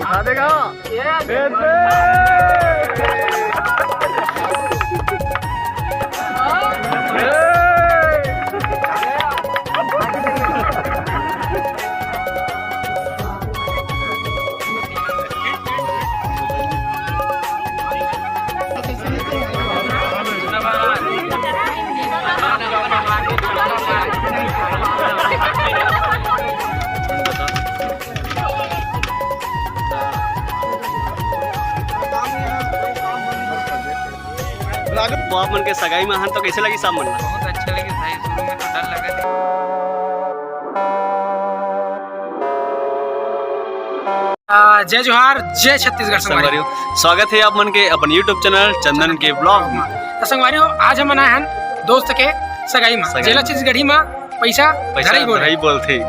उठा देगा। वो आप मन के सगाई में तो कैसे लगी साहब मन? बहुत अच्छा लगी भाई, शुरू में तो डर लगा था। जय जोहार, जय छत्तीसगढ़ संगवारियों। स्वागत है आप मन के अपन यूट्यूब चैनल चंदन के ब्लॉग में। तो संगवारियों आज हम आए हैं दोस्त के सगाई में, जिला छत्तीसगढ़ी में पैसा नहीं बोलते।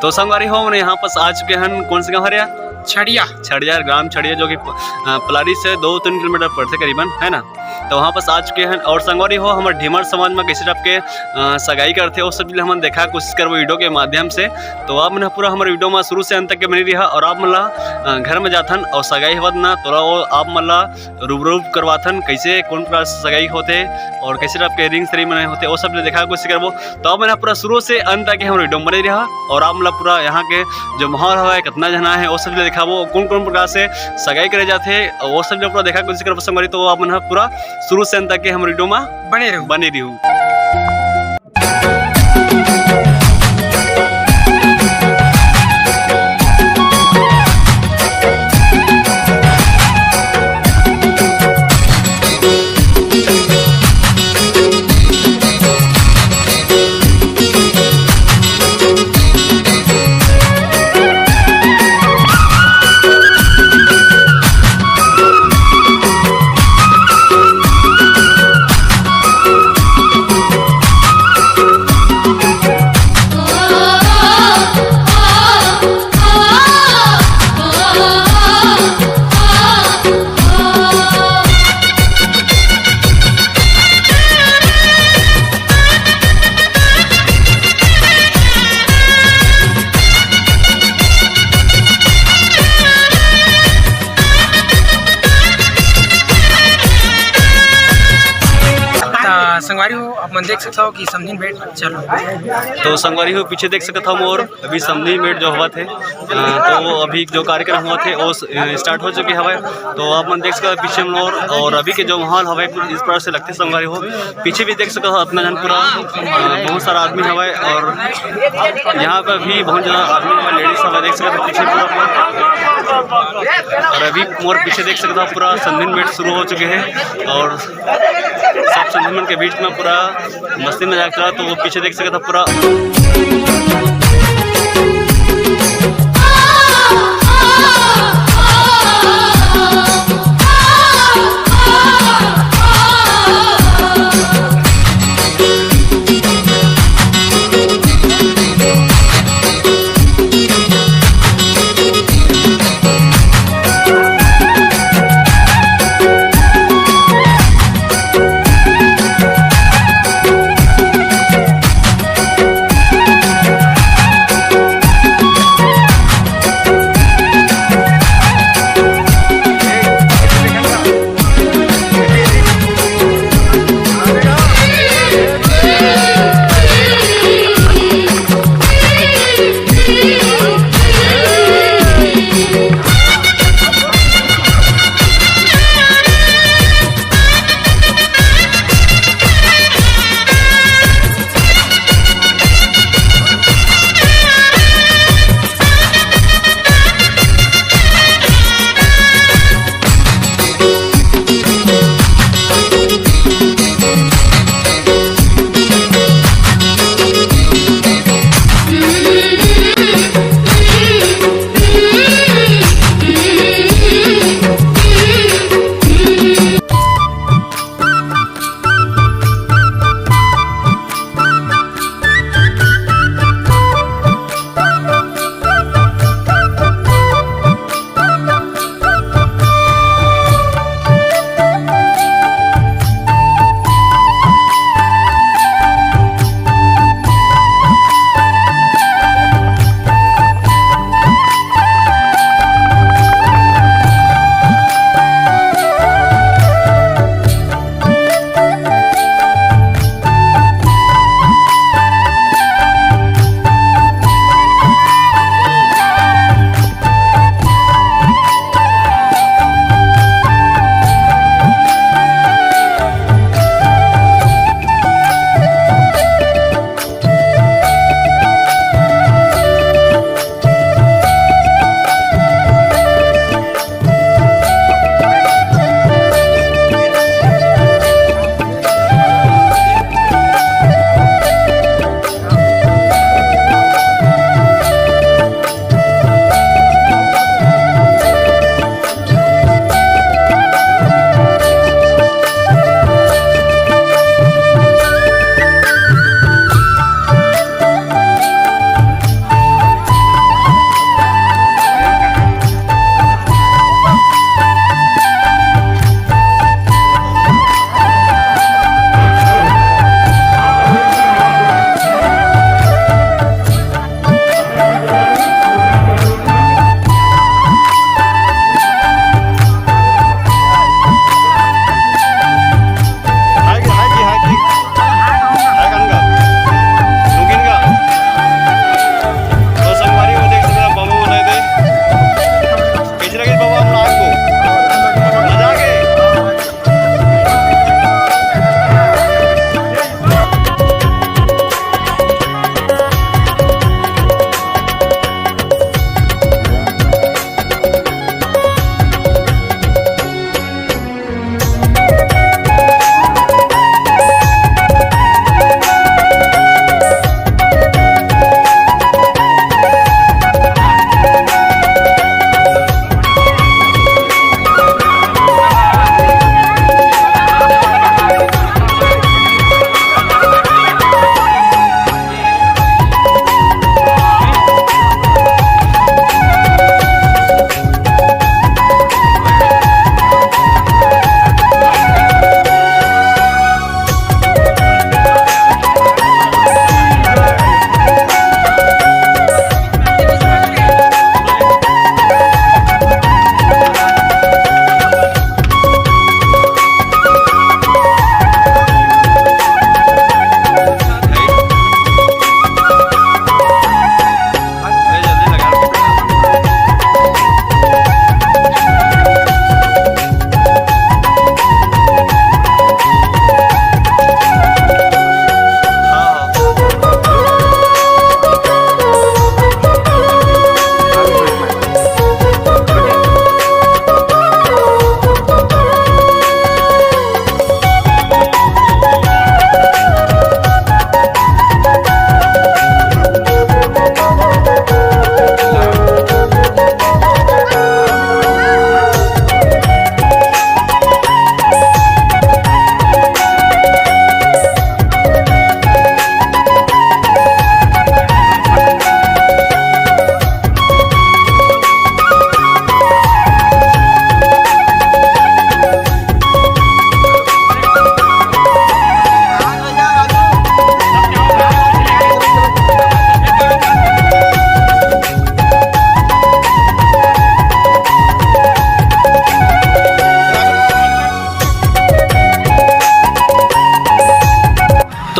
तो संगवारी हो मैंने यहाँ पास आ चुके हैं, कौन से गाँव हरिया? छड़िया ग्राम छड़िया, जो कि पलारी से 2-3 किलोमीटर पड़ते करीबन, है ना। तो वहाँ पास आ चुके हैं। और संगवारी हो हमारे ढीमर समाज में कैसे आपके सगाई करते हो सब हम देखा कोशिश कर वो वीडियो के माध्यम से। तो आप मैंने पूरा हमारे वीडियो में शुरू से अंत तक के बनी रहा। और आप मतलब घर में जाथन और सगाई होत ना तो आप मतलब रूबरू करवाथन कैसे कौन प्रकार सगाई होते और कैसे आपके रिंग सेरेमनी होते वो सब देखा कोशिश करबो। तो आप मैंने पूरा शुरू से अंत तक हमारे वीडियो में बनी रहा। और आप मतलब पूरा यहाँ के जो माहौल है कितना जना है वो सब दिखाबो, कौन कौन प्रकार से सगाई करे जाते हैं वो सब पूरा देखा कोशिश करबो संगवारी। तो आप मैंने पूरा शुरू से अंत तक के हम वीडियो में बने रहूँ। संगवारी हो आप मन देख सकते हो कि समझिन भेंट चलो। तो संगवारी हो पीछे देख सकता था मोर अभी समझिन भेंट जो हुआ थे, तो अभी जो कार्यक्रम हुआ थे वो स्टार्ट हो चुके हवा। तो आप मन देख सकते पीछे मोर और अभी के जो माहौल हवा इस प्रकार से लगते संगवारी हो। पीछे भी देख सकते हो अपना जन पूरा बहुत सारा आदमी हवा। और यहाँ पर भी बहुत ज़्यादा आदमी हवा, लेडीज हवा देख सकते पीछे पूरा। और अभी मोर पीछे देख सकता पूरा समझिन भेंट शुरू हो चुके हैं और सब समझिन के बीच में पूरा मस्ती मजाक चला। तो वो पीछे देख सकता पूरा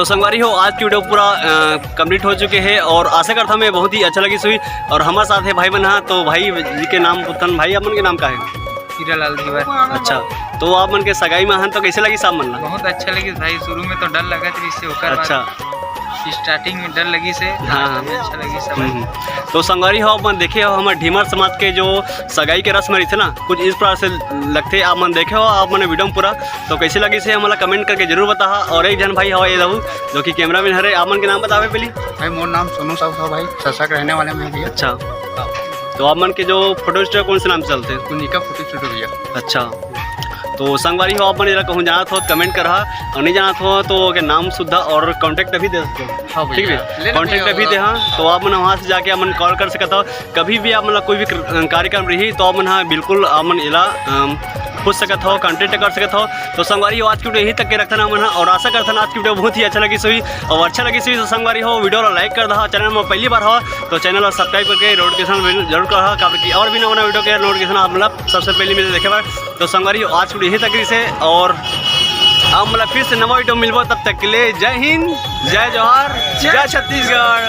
तो संगवारी हो आज की वीडियो पूरा कंप्लीट हो चुके हैं और आशा करता हूँ मैं बहुत ही अच्छा लगी सुई। और हमारे साथ है भाई बन हाँ, तो भाई जी के नाम पुतन भाई अपन के नाम का है हीरालाल धीवर। अच्छा, तो आप मन के सगाई में हन तो कैसे लगी साहब मन ला? बहुत अच्छा लगी भाई, शुरू में तो डर लगा था इससे होकर अच्छा स्टार्टिंग में डर लगी से हाँ। अच्छा लगी सब। तो संगवारी हो अपन देखे हो हमारे ढीमर समाज के जो सगाई के रस्म रही थे ना, कुछ इस प्रकार से लगते आप मन देखे हो आप मैंने वीडियो में पूरा। तो कैसे लगी से हमारा कमेंट करके जरूर बता। और एक जन भाई हो ये रहू जो कि कैमरा मैन हरे, आप मन के नाम बतावे पहले। भाई मोर नाम सोनू साहब था भाई, ससा के रहने वाले में भैया। अच्छा, तो आप मन के जो फोटो स्टूडियो कौन से नाम से चलते हैं? उन्हीं का फोटो स्टूडियो भैया। अच्छा, तो संगवारी हो आप मन जरा कहूँ जाना हो कमेंट करा और नहीं जाना हो तो के नाम सुधा और कांटेक्ट भी दे सकते हो। हाँ ठीक भैया, है, कांटेक्ट भी दे हाँ, तो आप मन वहाँ से जाके आप मन कॉल कर सकते हो। कभी भी आप मतलब कोई भी कार्यक्रम रही तो आप मन हाँ बिल्कुल आप मन इला पूछ सकते हो, कॉन्टेक्ट कर सकते हो। तो संगवारी हो आज की वीडियो यहीं तक के रखना ना मन और आशा करता आज की वीडियो बहुत ही अच्छा लगी सुई और अच्छा लगी सुई। तो संगवारी हो वीडियो लाइक कर दो, चैनल में पहली बार हो तो चैनल और सब्सक्राइब करके नोटिफिकेशन जरूर कर ताकि और भी नवा वीडियो के नोटिफिकेशन आप मतलब सबसे पहले मिले देखे बार। तो संगवारी हो आज की वीडियो यहीं तक से और हम मतलब फिर से नवा वीडियो मिलबो, तब तक के लिए जय हिंद, जय जवाहर, जय छत्तीसगढ़।